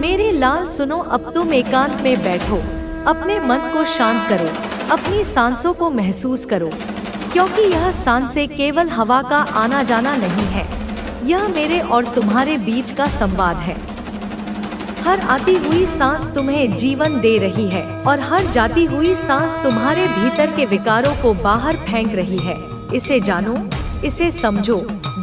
मेरे लाल सुनो, अब तुम एकांत में बैठो, अपने मन को शांत करो, अपनी सांसों को महसूस करो, क्योंकि यह सांसें केवल हवा का आना जाना नहीं है, यह मेरे और तुम्हारे बीच का संवाद है। हर आती हुई सांस तुम्हें जीवन दे रही है और हर जाती हुई सांस तुम्हारे भीतर के विकारों को बाहर फेंक रही है। इसे जानो, इसे समझो,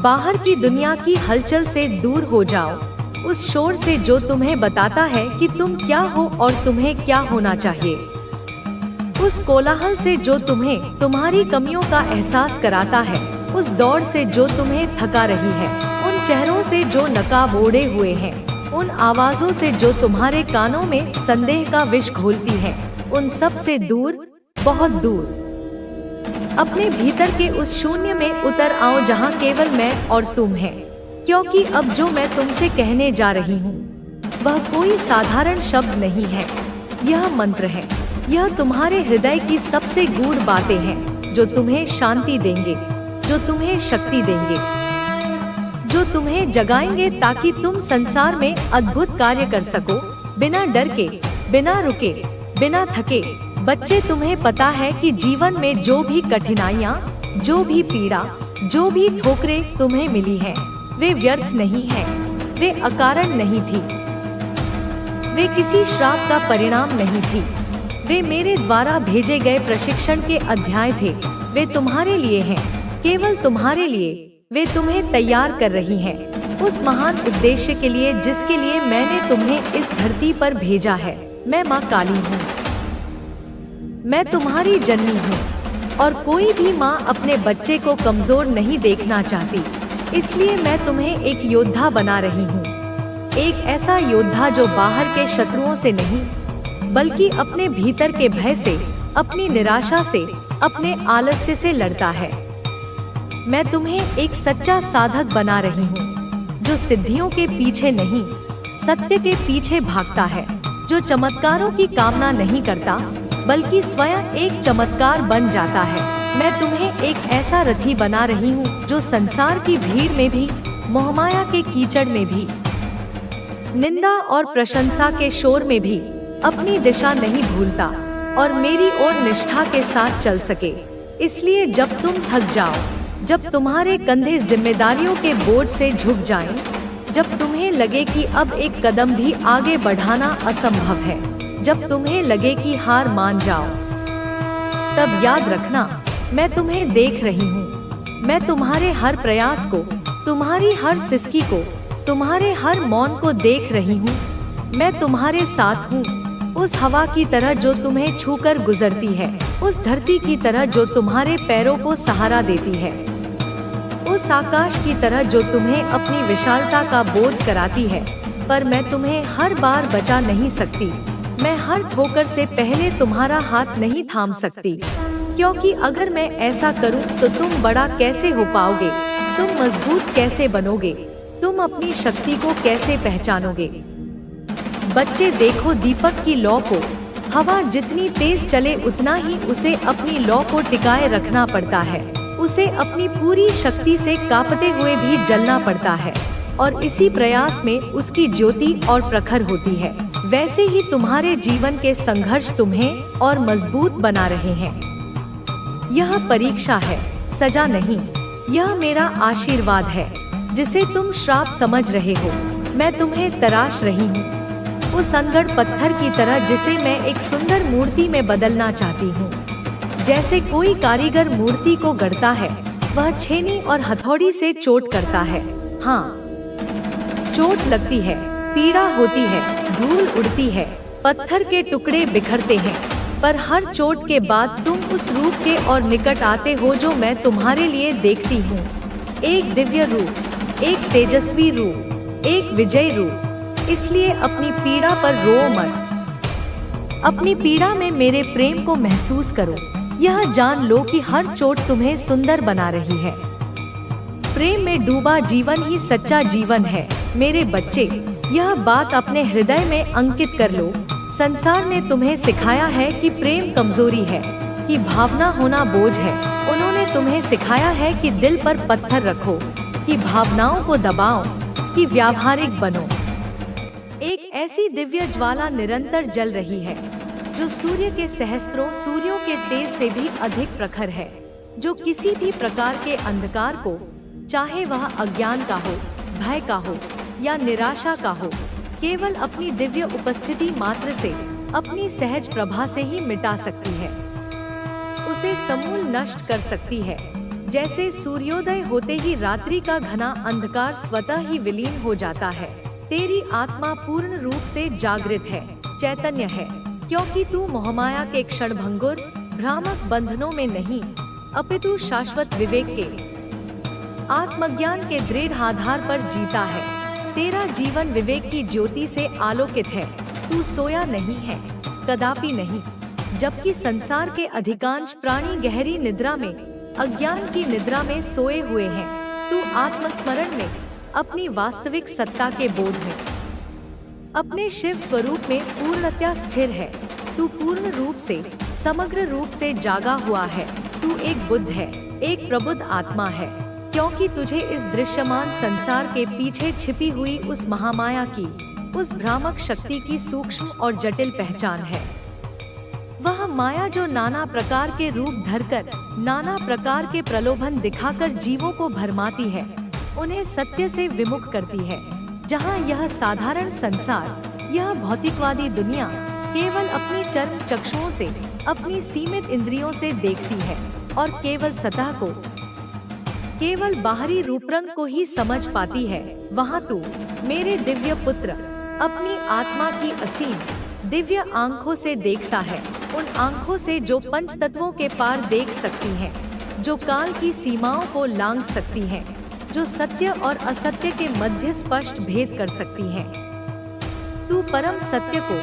बाहर की दुनिया की हलचल से दूर हो जाओ, उस शोर से जो तुम्हें बताता है कि तुम क्या हो और तुम्हें क्या होना चाहिए, उस कोलाहल से जो तुम्हें तुम्हारी कमियों का एहसास कराता है, उस दौड़ से जो तुम्हें थका रही है, उन चेहरों से जो नकाब ओढ़े हुए हैं, उन आवाजों से जो तुम्हारे कानों में संदेह का विष घोलती है, उन सब से दूर, बहुत दूर अपने भीतर के उस शून्य में उतर आओ जहाँ केवल मैं और तुम हैं। क्योंकि अब जो मैं तुमसे कहने जा रही हूँ वह कोई साधारण शब्द नहीं है, यह मंत्र है। यह तुम्हारे हृदय की सबसे गूढ़ बातें हैं जो तुम्हें शांति देंगे, जो तुम्हें शक्ति देंगे, जो तुम्हें जगाएंगे ताकि तुम संसार में अद्भुत कार्य कर सको, बिना डर के, बिना रुके, बिना थके। बच्चे, तुम्हें पता है कि जीवन में जो भी कठिनाइयाँ, जो भी पीड़ा, जो भी ठोकरें तुम्हें मिली हैं, वे व्यर्थ नहीं हैं, वे अकारण नहीं थी, वे किसी श्राप का परिणाम नहीं थी, वे मेरे द्वारा भेजे गए प्रशिक्षण के अध्याय थे। वे तुम्हारे लिए हैं, केवल तुम्हारे लिए। वे तुम्हें तैयार कर रही हैं उस महान उद्देश्य के लिए जिसके लिए मैंने तुम्हें इस धरती पर भेजा है। मैं माँ काली हूँ, मैं तुम्हारी जननी हूँ और कोई भी माँ अपने बच्चे को कमजोर नहीं देखना चाहती। इसलिए मैं तुम्हें एक योद्धा बना रही हूँ, एक ऐसा योद्धा जो बाहर के शत्रुओं से नहीं बल्कि अपने भीतर के भय से, अपनी निराशा से, अपने आलस्य से लड़ता है। मैं तुम्हें एक सच्चा साधक बना रही हूँ जो सिद्धियों के पीछे नहीं, सत्य के पीछे भागता है, जो चमत्कारों की कामना नहीं करता बल्कि स्वयं एक चमत्कार बन जाता है। मैं तुम्हें एक ऐसा रथी बना रही हूँ जो संसार की भीड़ में भी, मोहमाया के कीचड़ में भी, निंदा और प्रशंसा के शोर में भी अपनी दिशा नहीं भूलता और मेरी ओर निष्ठा के साथ चल सके। इसलिए जब तुम थक जाओ, जब तुम्हारे कंधे जिम्मेदारियों के बोझ से झुक जाएं, जब तुम्हें लगे कि अब एक कदम भी आगे बढ़ाना असंभव है, जब तुम्हें लगे कि हार मान जाओ, तब याद रखना, मैं तुम्हें देख रही हूँ। मैं तुम्हारे हर प्रयास को, तुम्हारी हर सिसकी को, तुम्हारे हर मौन को देख रही हूँ। मैं तुम्हारे साथ हूँ, उस हवा की तरह जो तुम्हें छूकर गुजरती है, उस धरती की तरह जो तुम्हारे पैरों को सहारा देती है, उस आकाश की तरह जो तुम्हें अपनी विशालता का बोध कराती है। पर मैं तुम्हें हर बार बचा नहीं सकती, मैं हर ठोकर से पहले तुम्हारा हाथ नहीं थाम सकती, क्योंकि अगर मैं ऐसा करूं तो तुम बड़ा कैसे हो पाओगे, तुम मजबूत कैसे बनोगे, तुम अपनी शक्ति को कैसे पहचानोगे। बच्चे, देखो दीपक की लौ को, हवा जितनी तेज चले उतना ही उसे अपनी लौ को टिकाए रखना पड़ता है, उसे अपनी पूरी शक्ति से कांपते हुए भी जलना पड़ता है और इसी प्रयास में उसकी ज्योति और प्रखर होती है। वैसे ही तुम्हारे जीवन के संघर्ष तुम्हें और मजबूत बना रहे हैं। यह परीक्षा है, सजा नहीं, यह मेरा आशीर्वाद है जिसे तुम श्राप समझ रहे हो। मैं तुम्हें तराश रही हूँ, उस अनगढ़ पत्थर की तरह जिसे मैं एक सुंदर मूर्ति में बदलना चाहती हूँ। जैसे कोई कारीगर मूर्ति को गढ़ता है, वह छेनी और हथौड़ी से चोट करता है। हाँ, चोट लगती है, पीड़ा होती है, धूल उड़ती है, पत्थर के टुकड़े बिखरते हैं, पर हर चोट के बाद तुम उस रूप के और निकट आते हो जो मैं तुम्हारे लिए देखती हूँ। एक दिव्य रूप, एक तेजस्वी रूप, एक विजयी रूप। इसलिए अपनी पीड़ा पर रो मत, अपनी पीड़ा में मेरे प्रेम को महसूस करो। यह जान लो कि हर चोट तुम्हें सुंदर बना रही है। प्रेम में डूबा जीवन ही सच्चा जीवन है। मेरे बच्चे, यह बात अपने हृदय में अंकित कर लो। संसार ने तुम्हें सिखाया है कि प्रेम कमजोरी है, कि भावना होना बोझ है। उन्होंने तुम्हें सिखाया है कि दिल पर पत्थर रखो, कि भावनाओं को दबाओ, कि व्यावहारिक बनो। एक ऐसी दिव्य ज्वाला निरंतर जल रही है जो सूर्य के सहस्त्रों सूर्यों के तेज से भी अधिक प्रखर है, जो किसी भी प्रकार के अंधकार को, चाहे वह अज्ञान का हो, भय का हो या निराशा का हो, केवल अपनी दिव्य उपस्थिति मात्र से, अपनी सहज प्रभा से ही मिटा सकती है, उसे समूल नष्ट कर सकती है। जैसे सूर्योदय होते ही रात्रि का घना अंधकार स्वतः ही विलीन हो जाता है, तेरी आत्मा पूर्ण रूप से जागृत है, चैतन्य है, क्योंकि तू मोहमाया के क्षणभंगुर भ्रामक बंधनों में नहीं, अपितु शाश्वत विवेक के आत्मज्ञान के दृढ़ आधार पर जीता है। तेरा जीवन विवेक की ज्योति से आलोकित है। तू सोया नहीं है, कदापि नहीं। जबकि संसार के अधिकांश प्राणी गहरी निद्रा में, अज्ञान की निद्रा में सोए हुए हैं, तू आत्मस्मरण में, अपनी वास्तविक सत्ता के बोध में, अपने शिव स्वरूप में पूर्णतया स्थिर है। तू पूर्ण रूप से, समग्र रूप से जागा हुआ है। तू एक बुद्ध है, एक प्रबुद्ध आत्मा है, क्योंकि तुझे इस दृश्यमान संसार के पीछे छिपी हुई उस महामाया की, उस भ्रामक शक्ति की सूक्ष्म और जटिल पहचान है। वह माया जो नाना प्रकार के रूप धरकर, नाना प्रकार के प्रलोभन दिखाकर जीवों को भरमाती है, उन्हें सत्य से विमुख करती है। जहाँ यह साधारण संसार, यह भौतिकवादी दुनिया केवल अपनी चर्म चक्षुओं से, अपनी सीमित इंद्रियों से देखती है और केवल सतह को, केवल बाहरी रूपरंग को ही समझ पाती है, वहाँ तू मेरे दिव्य पुत्र अपनी आत्मा की असीम दिव्य आंखों से देखता है, उन आंखों से जो पंच तत्वों के पार देख सकती हैं, जो काल की सीमाओं को लांघ सकती हैं, जो सत्य और असत्य के मध्य स्पष्ट भेद कर सकती हैं। तू परम सत्य को,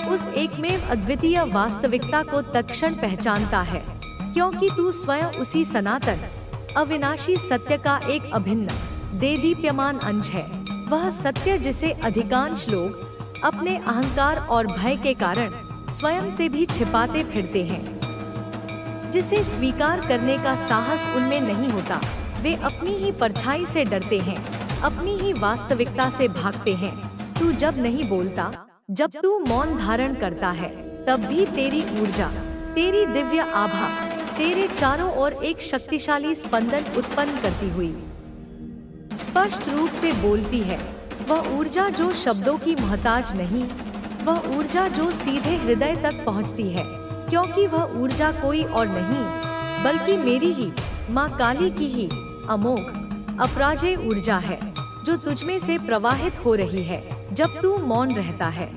उस एकमेव अद्वितीय वास्तविकता को तत्क्षण पहचानता है, क्योंकि तू स्वयं उसी सनातन अविनाशी सत्य का एक अभिन्न देदीप्यमान अंश है। वह सत्य जिसे अधिकांश लोग अपने अहंकार और भय के कारण स्वयं से भी छिपाते फिरते हैं, जिसे स्वीकार करने का साहस उनमें नहीं होता। वे अपनी ही परछाई से डरते हैं, अपनी ही वास्तविकता से भागते हैं। तू जब नहीं बोलता, जब तू मौन धारण करता है, तब भी तेरी ऊर्जा, तेरी दिव्य आभा तेरे चारों ओर एक शक्तिशाली स्पंदन उत्पन्न करती हुई स्पष्ट रूप से बोलती है। वह ऊर्जा जो शब्दों की मोहताज नहीं, वह ऊर्जा जो सीधे हृदय तक पहुंचती है, क्योंकि वह ऊर्जा कोई और नहीं बल्कि मेरी ही माँ काली की ही अमोघ अपराजेय ऊर्जा है, जो तुझमें से प्रवाहित हो रही है जब तू मौन रहता है,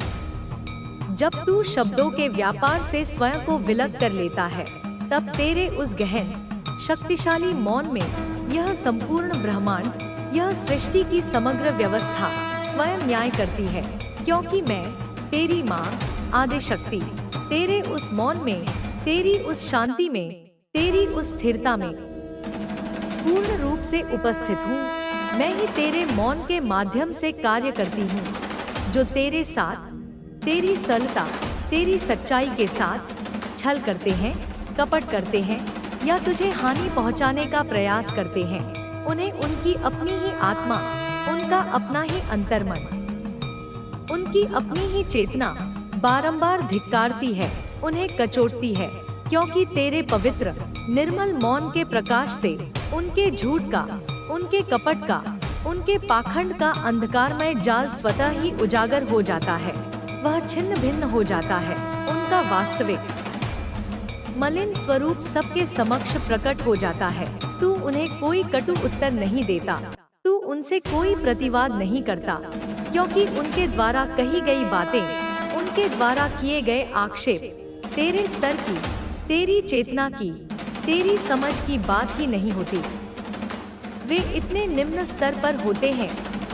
जब तू शब्दों के व्यापार से स्वयं को विलग कर लेता है। तब तेरे उस गहन शक्तिशाली मौन में यह संपूर्ण ब्रह्मांड, यह सृष्टि की समग्र व्यवस्था स्वयं न्याय करती है, क्योंकि मैं तेरी माँ आदिशक्ति तेरे उस मौन में, तेरी उस शांति में, तेरी उस स्थिरता में पूर्ण रूप से उपस्थित हूँ। मैं ही तेरे मौन के माध्यम से कार्य करती हूँ, जो तेरे साथ, तेरी सरलता, तेरी सच्चाई के साथ छल करते हैं, कपट करते हैं या तुझे हानि पहुंचाने का प्रयास करते हैं, उन्हें उनकी अपनी ही आत्मा, उनका अपना ही अंतर्मन, उनकी अपनी ही चेतना बारंबार धिक्कारती है, उन्हें कचोटती है, क्योंकि तेरे पवित्र निर्मल मौन के प्रकाश से उनके झूठ का, उनके कपट का, उनके पाखंड का अंधकारमय जाल स्वतः ही उजागर हो जाता है। वह छिन्न भिन्न हो जाता है, उनका वास्तविक मलिन स्वरूप सबके समक्ष प्रकट हो जाता है। तू उन्हें कोई कटु उत्तर नहीं देता, तू उनसे कोई प्रतिवाद नहीं करता, क्योंकि उनके द्वारा कही गई बातें, उनके द्वारा किए गए आक्षेप तेरे स्तर की, तेरी चेतना की, तेरी समझ की बात ही नहीं होती। वे इतने निम्न स्तर पर होते हैं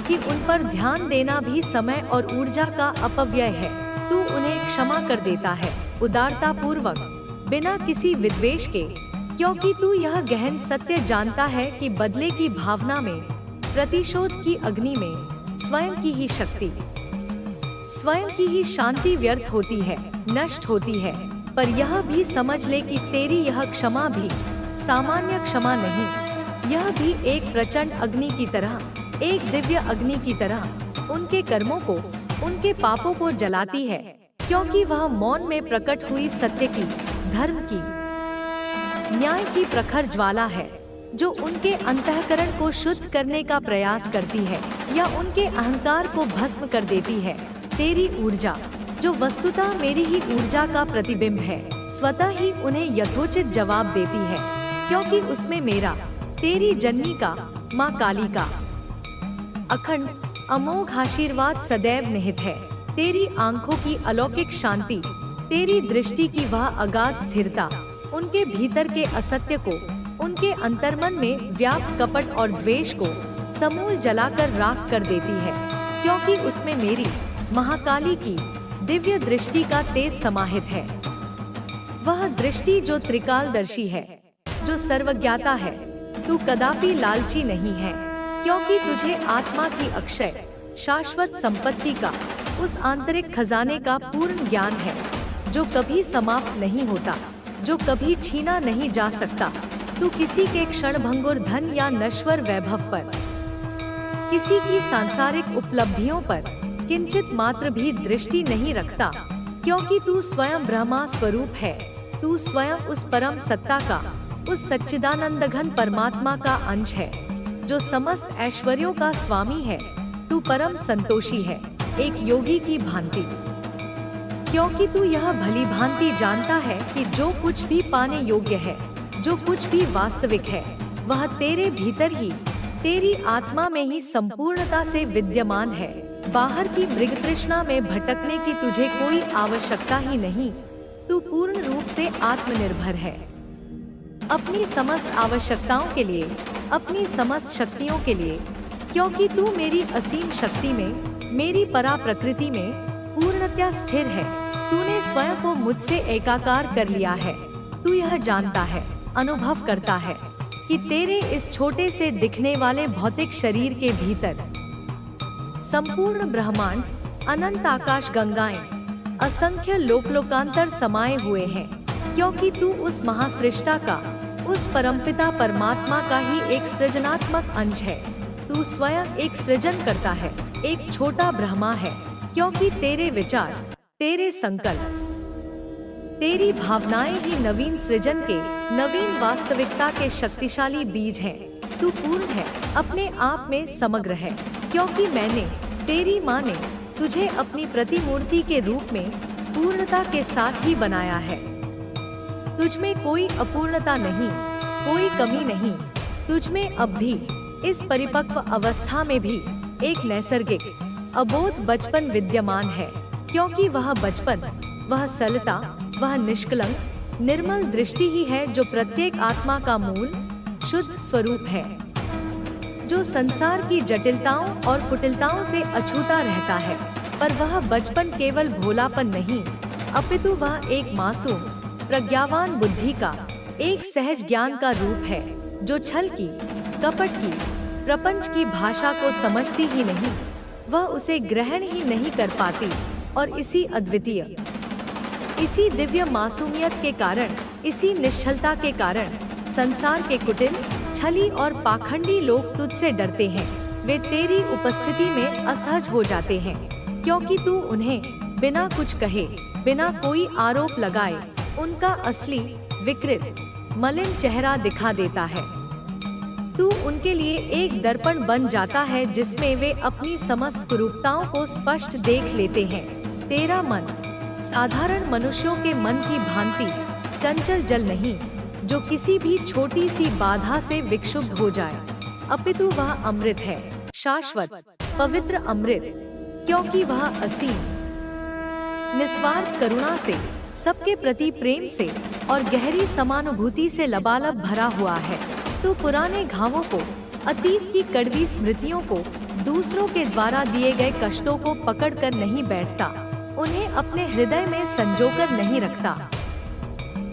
कि उन पर ध्यान देना भी समय और ऊर्जा का अपव्यय है। तू उन्हें क्षमा कर देता है, उदारता पूर्वक, बिना किसी विद्वेष के, क्योंकि तू यह गहन सत्य जानता है कि बदले की भावना में, प्रतिशोध की अग्नि में स्वयं की ही शक्ति, स्वयं की ही शांति व्यर्थ होती है, नष्ट होती है। पर यह भी समझ ले कि तेरी यह क्षमा भी सामान्य क्षमा नहीं, यह भी एक प्रचंड अग्नि की तरह, एक दिव्य अग्नि की तरह उनके कर्मों को, उनके पापों को जलाती है, क्योंकि वह मौन में प्रकट हुई सत्य की, धर्म की, न्याय की प्रखर ज्वाला है, जो उनके अंतःकरण को शुद्ध करने का प्रयास करती है या उनके अहंकार को भस्म कर देती है। तेरी ऊर्जा, जो वस्तुतः मेरी ही ऊर्जा का प्रतिबिंब है, स्वतः ही उन्हें यथोचित जवाब देती है, क्योंकि उसमें मेरा, तेरी जननी का, माँ काली का अखंड अमोघ आशीर्वाद सदैव निहित है। तेरी आंखों की अलौकिक शांति, तेरी दृष्टि की वह अगाध स्थिरता, उनके भीतर के असत्य को, उनके अंतर्मन में व्याप्त कपट और द्वेष को समूल जलाकर राख कर देती है, क्योंकि उसमें मेरी, महाकाली की दिव्य दृष्टि का तेज समाहित है। वह दृष्टि जो त्रिकालदर्शी है, जो सर्वज्ञाता है। तू कदापि लालची नहीं है, क्योंकि तुझे आत्मा की अक्षय शाश्वत संपत्ति का, उस आंतरिक खजाने का पूर्ण ज्ञान है, जो कभी समाप्त नहीं होता, जो कभी छीना नहीं जा सकता। तू किसी के क्षणभंगुर धन या नश्वर वैभव पर, किसी की सांसारिक उपलब्धियों पर किंचित मात्र भी दृष्टि नहीं रखता, क्योंकि तू स्वयं ब्रह्मा स्वरूप है। तू स्वयं उस परम सत्ता का, उस सच्चिदानंद घन परमात्मा का अंश है, जो समस्त ऐश्वर्यों का स्वामी है। तू परम संतोषी है, एक योगी की भांति, क्योंकि तू यह भली भांति जानता है कि जो कुछ भी पाने योग्य है, जो कुछ भी वास्तविक है, वह तेरे भीतर ही, तेरी आत्मा में ही संपूर्णता से विद्यमान है। बाहर की मृग तृष्णा में भटकने की तुझे कोई आवश्यकता ही नहीं। तू पूर्ण रूप से आत्मनिर्भर है, अपनी समस्त आवश्यकताओं के लिए, अपनी समस्त शक्तियों के लिए, क्योंकि तू मेरी असीम शक्ति में, मेरी परा प्रकृति में पूर्णतया स्थिर है। तूने स्वयं को मुझसे एकाकार कर लिया है। तू यह जानता है, अनुभव करता है कि तेरे इस छोटे से दिखने वाले भौतिक शरीर के भीतर संपूर्ण ब्रह्मांड, अनंत आकाश गंगाएं, असंख्य लोकांतर समाये हुए हैं, क्योंकि तू उस महासृष्टा का, उस परमपिता परमात्मा का ही एक सृजनात्मक अंश है। तू स्वयं एक सृजन करता है, एक छोटा ब्रह्मा है, क्योंकि तेरे विचार, तेरे संकल्प, तेरी भावनाएं ही नवीन सृजन के, नवीन वास्तविकता के शक्तिशाली बीज हैं। तू पूर्ण है, अपने आप में समग्र है, क्योंकि मैंने, तेरी माँ ने तुझे अपनी प्रतिमूर्ति के रूप में पूर्णता के साथ ही बनाया है। तुझमें कोई अपूर्णता नहीं, कोई कमी नहीं। तुझमें अब भी, इस परिपक्व अवस्था में भी, एक नैसर्गिक अबोध बचपन विद्यमान है, क्योंकि वह बचपन, वह सरलता, वह निष्कलंक निर्मल दृष्टि ही है जो प्रत्येक आत्मा का मूल शुद्ध स्वरूप है, जो संसार की जटिलताओं और कुटिलताओं से अछूता रहता है। पर वह बचपन केवल भोलापन नहीं, अपितु वह एक मासूम प्रज्ञावान बुद्धि का, एक सहज ज्ञान का रूप है, जो छल की, कपट की, प्रपंच की भाषा को समझती ही नहीं, वह उसे ग्रहण ही नहीं कर पाती। और इसी अद्वितीय, इसी दिव्य मासूमियत के कारण, इसी निश्चलता के कारण संसार के कुटिल, छली और पाखंडी लोग तुझसे डरते हैं। वे तेरी उपस्थिति में असहज हो जाते हैं, क्योंकि तू उन्हें बिना कुछ कहे, बिना कोई आरोप लगाए, उनका असली, विकृत, मलिन चेहरा दिखा देता है। तू उनके लिए एक दर्पण बन जाता है, जिसमें वे अपनी समस्त कुरूपताओं को स्पष्ट देख लेते हैं। तेरा मन साधारण मनुष्यों के मन की भांति चंचल जल नहीं, जो किसी भी छोटी सी बाधा से विक्षुब्ध हो जाए, अपितु वह अमृत है, शाश्वत, पवित्र अमृत, क्योंकि वह असीम, निस्वार्थ करुणा से, सबके प्रति प्रेम से और गहरी समानुभूति से लबालब भरा हुआ है। तो पुराने घावों को, अतीत की कड़वी स्मृतियों को, दूसरों के द्वारा दिए गए कष्टों को पकड़कर नहीं बैठता, उन्हें अपने हृदय में संजोकर नहीं रखता,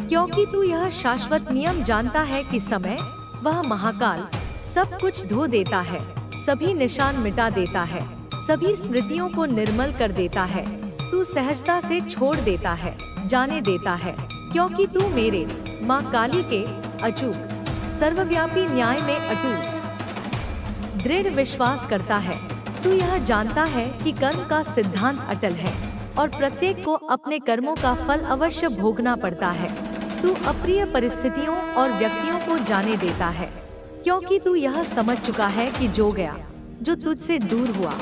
क्योंकि तू यह शाश्वत नियम जानता है कि समय, वह महाकाल, सब कुछ धो देता है, सभी निशान मिटा देता है, सभी स्मृतियों को निर्मल कर देता है। तू सहजता से छोड़ देता है, जाने देता है, क्योंकि तू मेरे, माँ काली के अचूक, सर्वव्यापी न्याय में अटूट दृढ़ विश्वास करता है। तू यह जानता है कि कर्म का सिद्धांत अटल है और प्रत्येक को अपने कर्मों का फल अवश्य भोगना पड़ता है। तू अप्रिय परिस्थितियों और व्यक्तियों को जाने देता है, क्योंकि तू यह समझ चुका है कि जो गया, जो तुझसे दूर हुआ,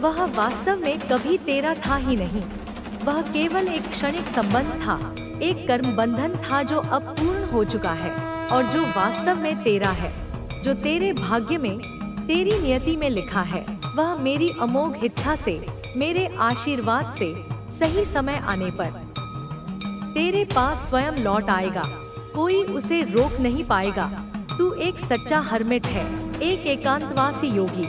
वह वास्तव में कभी तेरा था ही नहीं। वह केवल एक क्षणिक संबंध था, एक कर्म बंधन था जो अब पूर्ण हो चुका है और जो वास्तव में तेरा है, जो तेरे भाग्य में, तेरी नियति में लिखा है। वह मेरी अमोघ इच्छा से, मेरे आशीर्वाद से सही समय आने पर तेरे पास स्वयं लौट आएगा। कोई उसे रोक नहीं पाएगा। तू एक सच्चा हर्मिट है, एक एकांतवासी योगी,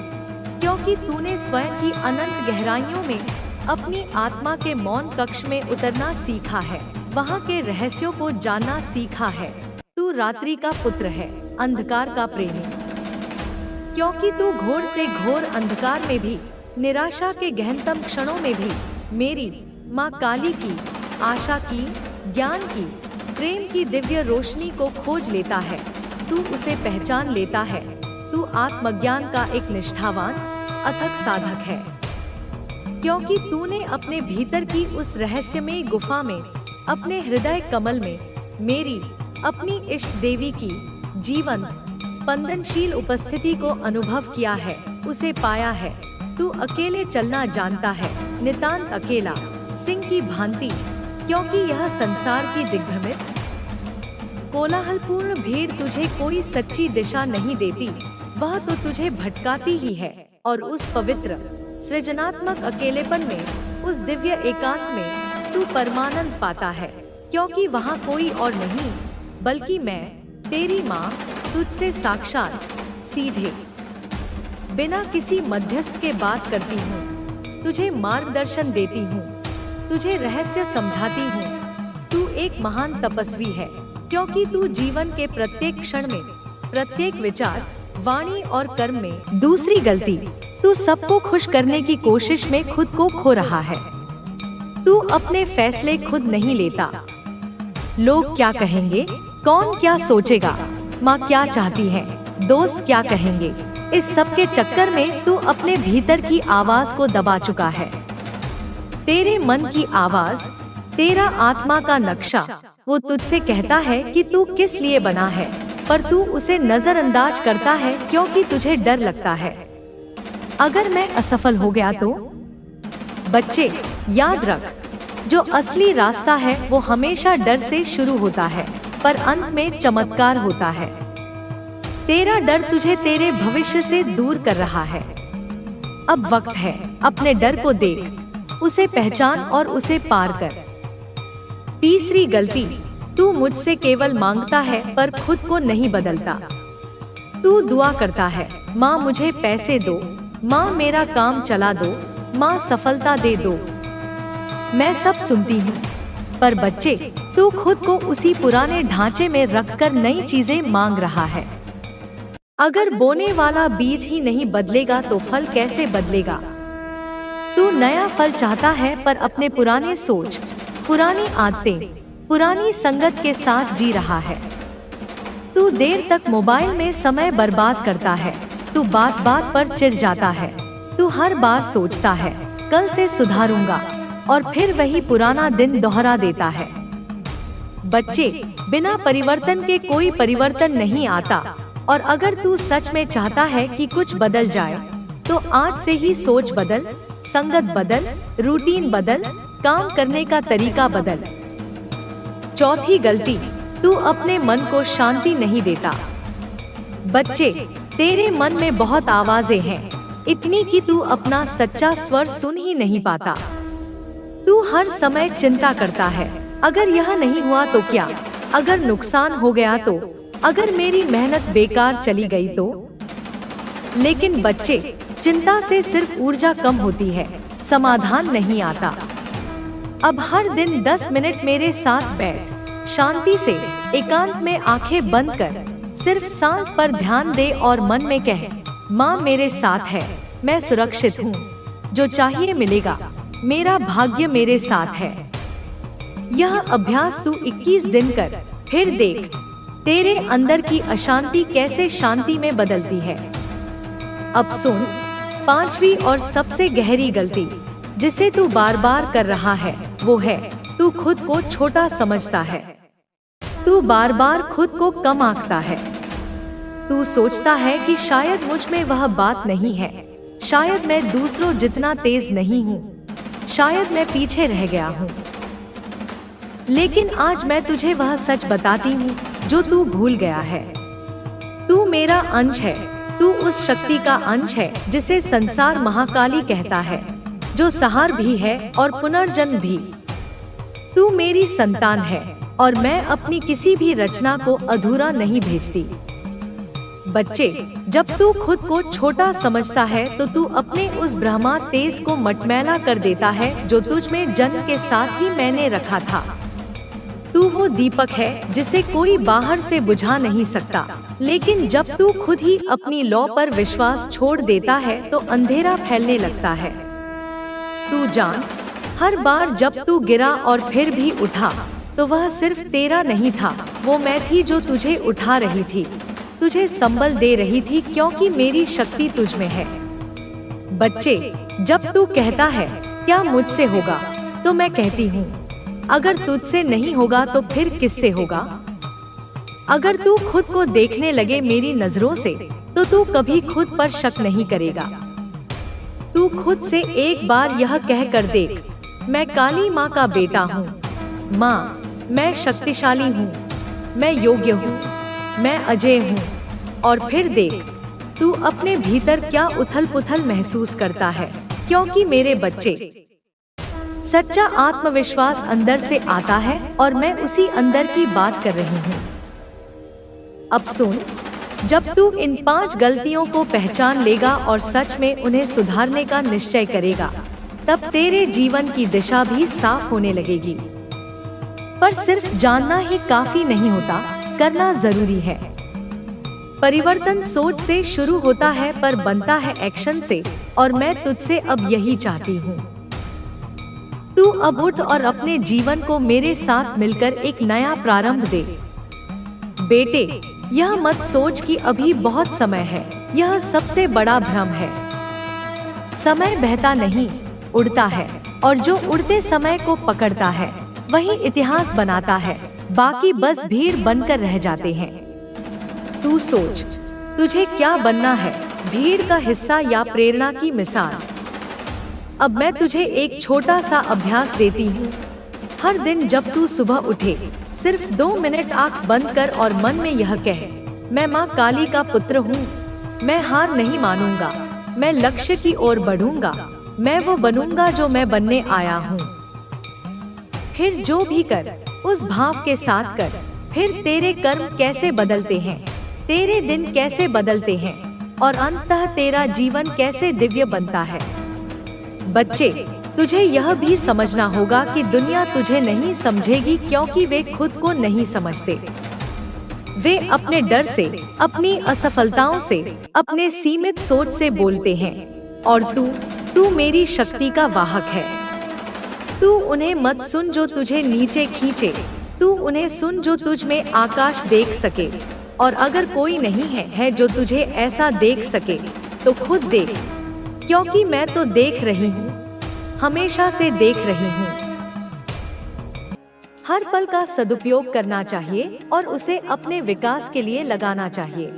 क्योंकि तूने स्वयं की अनंत गहराइयों में अपनी आत्मा के मौन कक्ष में उतरना सीखा है, वहाँ के रहस्यों को जानना सीखा है। तू रात्रि का पुत्र है, अंधकार का प्रेमी, क्योंकि तू घोर से घोर अंधकार में भी, निराशा के गहनतम क्षणों में भी मेरी माँ काली की, आशा की, ज्ञान की, प्रेम की दिव्य रोशनी को खोज लेता है। तू उसे पहचान लेता है। तू आत्मज्ञान का एक निष्ठावान, अथक साधक है, क्योंकि तूने अपने भीतर की उस रहस्यमयी गुफा में, अपने हृदय कमल में मेरी, अपनी इष्ट देवी की जीवंत, स्पंदनशील उपस्थिति को अनुभव किया है, उसे पाया है। तू अकेले चलना जानता है, नितांत अकेला, सिंह की भांति, क्योंकि यह संसार की दिग्भ्रमित कोलाहलपूर्ण भीड़ तुझे कोई सच्ची दिशा नहीं देती। वह तो तुझे भटकाती ही है और उस पवित्र सृजनात्मक अकेलेपन में, उस दिव्य एकांत में तू परमानंद पाता है, क्योंकि वहाँ कोई और नहीं बल्कि मैं, तेरी माँ, तुझसे साक्षात, सीधे, बिना किसी मध्यस्थ के बात करती हूँ, तुझे मार्गदर्शन देती हूँ, तुझे रहस्य समझाती हूँ। तू एक महान तपस्वी है, क्योंकि तू जीवन के प्रत्येक क्षण में, प्रत्येक विचार, वाणी और कर्म में दूसरी गलती, तू सबको खुश करने की कोशिश में खुद को खो रहा है। तू अपने फैसले खुद नहीं लेता। लोग क्या कहेंगे, कौन क्या सोचेगा, माँ क्या चाहती है, दोस्त क्या कहेंगे, इस सब के चक्कर में तू अपने भीतर की आवाज को दबा चुका है। तेरे मन की आवाज, तेरा आत्मा का नक्शा, वो तुझसे कहता है कि तू किस लिए बना है, पर तू उसे नजरअंदाज करता है क्योंकि तुझे डर लगता है, अगर मैं असफल हो गया तो। बच्चे, याद रख, जो असली रास्ता है वो हमेशा डर से शुरू होता है, पर अंत में चमत्कार होता है। तेरा डर तुझे तेरे भविष्य से दूर कर रहा है। अब वक्त है, अपने डर को देख, उसे पहचान और उसे पार कर। तीसरी गलती, तू मुझसे केवल मांगता है पर खुद को नहीं बदलता। तू दुआ करता है, माँ मुझे पैसे दो, माँ मेरा काम चला दो, माँ सफलता दे दो। मैं सब सुनती हूँ, पर बच्चे, तू खुद को उसी पुराने ढांचे में रखकर नई चीजें मांग रहा है। अगर बोने वाला बीज ही नहीं बदलेगा तो फल कैसे बदलेगा। तू नया फल चाहता है पर अपने पुराने सोच, पुरानी आदतें, पुरानी संगत के साथ जी रहा है। तू देर तक मोबाइल में समय बर्बाद करता है, तू बात बात पर चिढ़ जाता है, तू हर बार सोचता है कल से सुधारूंगा और फिर वही पुराना दिन दोहरा देता है। बच्चे, बिना परिवर्तन के कोई परिवर्तन नहीं आता, और अगर तू सच में चाहता है कि कुछ बदल जाए तो आज से ही सोच बदल, संगत बदल, रूटीन बदल, काम करने का तरीका बदल। चौथी गलती, तू अपने मन को शांति नहीं देता। बच्चे, तेरे मन में बहुत आवाजें हैं, इतनी कि तू अपना सच्चा स्वर सुन ही नहीं पाता। तू हर समय चिंता करता है, अगर यह नहीं हुआ तो क्या, अगर नुकसान हो गया तो, अगर मेरी मेहनत बेकार चली गई तो। लेकिन बच्चे, चिंता से सिर्फ ऊर्जा कम होती है, समाधान नहीं आता। अब हर दिन 10 मिनट मेरे साथ बैठ, शांति से एकांत में आंखें बंद कर, सिर्फ सांस पर ध्यान दे और मन में कह, माँ मेरे साथ है, मैं सुरक्षित हूँ, जो चाहिए मिलेगा, मेरा भाग्य मेरे साथ है। यह अभ्यास तू 21 दिन कर, फिर देख तेरे अंदर की अशांति कैसे शांति में बदलती है। अब सुन, पांचवी और सबसे गहरी गलती जिसे तू बार बार कर रहा है वो है तू खुद को छोटा समझता है। तू बार बार खुद को कम आंकता है। तू सोचता है कि शायद मुझ में वह बात नहीं है, शायद मैं दूसरों जितना तेज नहीं हूँ, शायद मैं पीछे रह गया हूँ। लेकिन आज मैं तुझे वह सच बताती हूँ जो तू भूल गया है। तू मेरा अंश है। तू उस शक्ति का अंश है जिसे संसार महाकाली कहता है, जो संहार भी है और पुनर्जन्म भी। तू मेरी संतान है और मैं अपनी किसी भी रचना को अधूरा नहीं भेजती। बच्चे, जब तू खुद को छोटा समझता है तो तू अपने उस ब्रह्मा तेज को मटमैला कर देता है जो तुझ में जन्म के साथ ही मैंने रखा था। तू वो दीपक है जिसे कोई बाहर से बुझा नहीं सकता, लेकिन जब तू खुद ही अपनी लौ पर विश्वास छोड़ देता है तो अंधेरा फैलने लगता है। तू जान, हर बार जब तू गिरा और फिर भी उठा तो वह सिर्फ तेरा नहीं था, वो मैं थी जो तुझे उठा रही थी, तुझे संबल दे रही थी, क्योंकि मेरी शक्ति तुझ में है। बच्चे, जब तू कहता है क्या मुझसे होगा, तो मैं कहती हूँ अगर तुझसे नहीं होगा तो फिर किससे होगा। अगर तू खुद को देखने लगे मेरी नजरों से तो तू कभी खुद पर शक नहीं करेगा। तू खुद से एक बार यह कह कर देख, मैं काली माँ का बेटा हूँ। माँ, मैं शक्तिशाली हूँ, मैं योग्य हूँ, मैं अजय हूँ। और फिर देख तू अपने भीतर क्या उथल पुथल महसूस करता है, क्योंकि मेरे बच्चे, सच्चा आत्मविश्वास अंदर से आता है और मैं उसी अंदर की बात कर रही हूँ। अब सुन, जब तू इन 5 गलतियों को पहचान लेगा और सच में उन्हें सुधारने का निश्चय करेगा, तब तेरे जीवन की दिशा भी साफ होने लगेगी। पर सिर्फ जानना ही काफी नहीं होता, करना जरूरी है। परिवर्तन सोच से शुरू होता है पर बनता है एक्शन से, और मैं तुझसे अब यही चाहती हूँ। तू अब उठ और अपने जीवन को मेरे साथ मिलकर एक नया प्रारंभ दे। बेटे, यह मत सोच कि अभी बहुत समय है, यह सबसे बड़ा भ्रम है। समय बहता नहीं, उड़ता है, और जो उड़ते समय को पकड़ता है वही इतिहास बनाता है, बाकी बस भीड़ बनकर रह जाते हैं। तू सोच, तुझे क्या बनना है, भीड़ का हिस्सा या प्रेरणा की मिसाल। अब मैं तुझे एक छोटा सा अभ्यास देती हूँ। हर दिन जब तू सुबह उठे, सिर्फ 2 मिनट आंख बंद कर और मन में यह कहे, मैं माँ काली का पुत्र हूँ, मैं हार नहीं मानूंगा, मैं लक्ष्य की ओर बढ़ूंगा, मैं वो बनूंगा जो मैं बनने आया हूँ। फिर जो भी कर, उस भाव के साथ कर। फिर तेरे कर्म कैसे बदलते हैं, तेरे दिन कैसे बदलते हैं, और अंततः तेरा जीवन कैसे दिव्य बनता है। बच्चे, तुझे यह भी समझना होगा कि दुनिया तुझे नहीं समझेगी, क्योंकि वे खुद को नहीं समझते। वे अपने डर से, अपनी असफलताओं से, अपने सीमित सोच से बोलते हैं, और तू मेरी शक्ति का वाहक है। तू उन्हें मत सुन जो तुझे नीचे खींचे, तू उन्हें सुन जो तुझ में आकाश देख सके। और अगर कोई नहीं है जो तुझे ऐसा देख सके, तो खुद देख, क्योंकि मैं तो देख रही हूँ, हमेशा से देख रही हूँ। हर पल का सदुपयोग करना चाहिए और उसे अपने विकास के लिए लगाना चाहिए।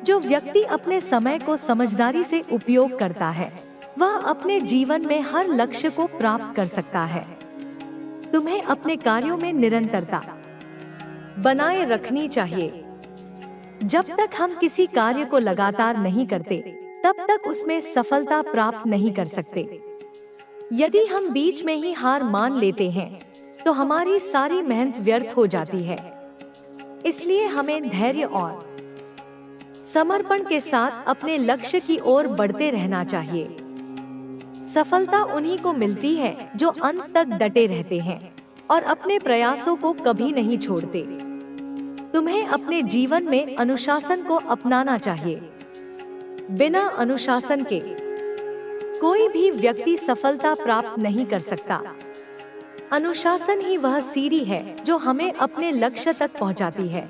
जो व्यक्ति अपने समय को समझदारी से उपयोग करता है, वह अपने जीवन में हर लक्ष्य को प्राप्त कर सकता है। तुम्हें अपने कार्यों में निरंतरता बनाए रखनी चाहिए। जब तक हम किसी कार्य को लगातार नहीं करते, तब तक उसमें सफलता प्राप्त नहीं कर सकते। यदि हम बीच में ही हार मान लेते हैं, तो हमारी सारी मेहनत व्यर्थ हो जाती है। इसलिए हमें धैर्य और समर्पण के साथ अपने लक्ष्य की ओर बढ़ते रहना चाहिए। सफलता उन्हीं को मिलती है जो अंत तक डटे रहते हैं और अपने प्रयासों को कभी नहीं छोड़ते। तुम्हें अपने जीवन में अनुशासन को अपनाना चाहिए। बिना अनुशासन के कोई भी व्यक्ति सफलता प्राप्त नहीं कर सकता। अनुशासन ही वह सीढ़ी है जो हमें अपने लक्ष्य तक पहुंचाती है।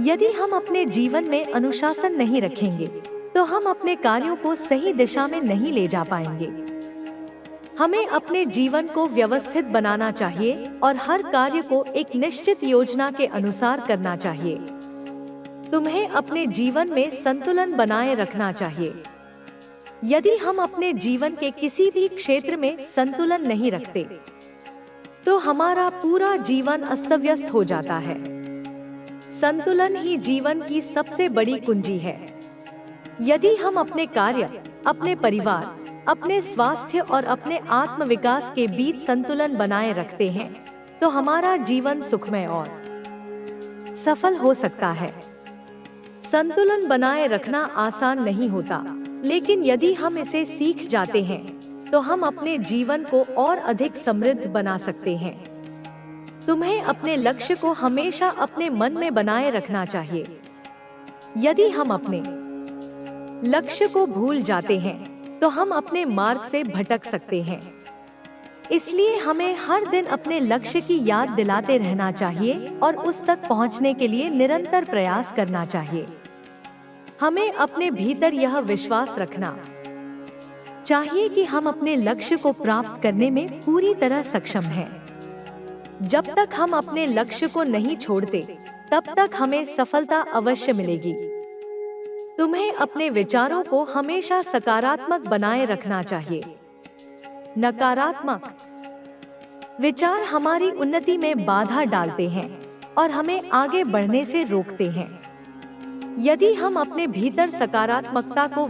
यदि हम अपने जीवन में अनुशासन नहीं रखेंगे, तो हम अपने कार्यों को सही दिशा में नहीं ले जा पाएंगे। हमें अपने जीवन को व्यवस्थित बनाना चाहिए और हर कार्य को एक निश्चित योजना के अनुसार करना चाहिए। तुम्हें अपने जीवन में संतुलन बनाए रखना चाहिए। यदि हम अपने जीवन के किसी भी क्षेत्र में संतुलन नहीं रखते, तो हमारा पूरा जीवन अस्त-व्यस्त हो जाता है। संतुलन ही जीवन की सबसे बड़ी कुंजी है। यदि हम अपने कार्य, अपने परिवार, अपने स्वास्थ्य और अपने आत्म विकास के बीच संतुलन बनाए रखते हैं, तो हमारा जीवन सुखमय और सफल हो सकता है। संतुलन बनाए रखना आसान नहीं होता, लेकिन यदि हम इसे सीख जाते हैं, तो हम अपने जीवन को और अधिक समृद्ध बना सकते हैं। तुम्हें अपने लक्ष्य को हमेशा अपने मन में बनाए रखना चाहिए। यदि हम अपने लक्ष्य को भूल जाते हैं, तो हम अपने मार्ग से भटक सकते हैं। इसलिए हमें हर दिन अपने लक्ष्य की याद दिलाते रहना चाहिए और उस तक पहुंचने के लिए निरंतर प्रयास करना चाहिए। हमें अपने भीतर यह विश्वास रखना चाहिए कि हम अपने लक्ष्य को प्राप्त करने में पूरी तरह सक्षम हैं। जब तक हम अपने लक्ष्य को नहीं छोड़ते, तब तक हमें सफलता अवश्य मिलेगी। तुम्हें अपने विचारों को हमेशा सकारात्मक बनाए रखना चाहिए। नकारात्मक विचार हमारी उन्नति में बाधा डालते हैं और हमें आगे बढ़ने से रोकते हैं। यदि हम अपने भीतर सकारात्मकता को